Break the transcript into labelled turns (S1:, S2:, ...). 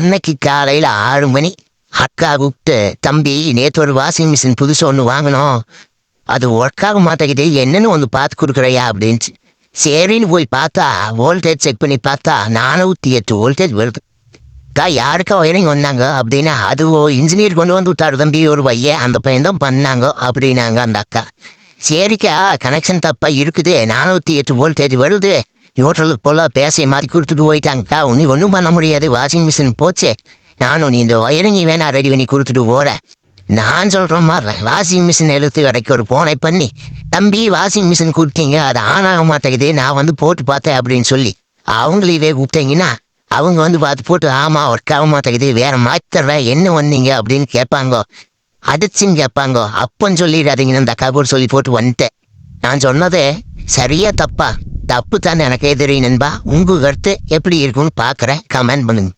S1: அன்னைக்கு காலையில் 6 மணி அக்கா கூப்பிட்டு, தம்பி நேற்று ஒரு வாஷிங் மிஷின் புதுசு ஒன்று வாங்கினோம், அது ஒர்க் ஆக மாட்டேங்குது, என்னன்னு ஒன்று பார்த்து கொடுக்குறையா அப்படின்ட்டு. சரின்னு போய் பார்த்தா வோல்டேஜ் செக் பண்ணி பார்த்தா 408 வோல்டேஜ் வருது. அக்கா யாருக்கா ஒயரிங் வந்தாங்க அப்படின்னா, அது இன்ஜினியர் கொண்டு வந்து விட்டாரு தம்பி ஒரு பையன், அந்த பையன் தான் பண்ணாங்க அப்படின்னாங்க அந்த அக்கா. சரிக்கா கனெக்ஷன் தப்பா இருக்குது, 408 வோல்டேஜ் வருது, நியூட்ரலுக்கு போல பேச மாற்றி கொடுத்துட்டு போயிட்டாங்கக்கா, ஒன்றும் பண்ண முடியாது, வாஷிங் மிஷின் போச்சு, நானும் நீ இந்த ஒயரிங் வேணா ரெடி பண்ணி கொடுத்துட்டு போகிறேன். நான் சொல்கிற மாதிரி வாஷிங் மிஷின் எடுத்து வரைக்கும் ஒரு போனை பண்ணி, தம்பி வாஷிங் மிஷின் கொடுத்தீங்க, அது ஆன் ஆக மாட்டேங்குது, நான் வந்து போட்டு பார்த்தேன் அப்படின்னு சொல்லி அவங்களே கூப்பிட்டீங்கன்னா அவங்க வந்து பார்த்து போட்டு, ஆமாம் ஒர்க் ஆக மாட்டேங்குது, வேற மாற்றித்தர்றேன், என்ன வந்தீங்க அப்படின்னு கேட்பாங்க, அடிச்சுன்னு கேட்பாங்க. அப்பன்னு சொல்லிடாதீங்கன்னு அந்த கபோர்ட் சொல்லி போட்டு வந்துட்டேன். நான் சொன்னதே சரியா தப்பா? தப்பு தானே எனக்கே தெரியும் நண்பா. உங்கள் கருத்து எப்படி இருக்குன்னு பார்க்குறேன், கமெண்ட் பண்ணுங்க.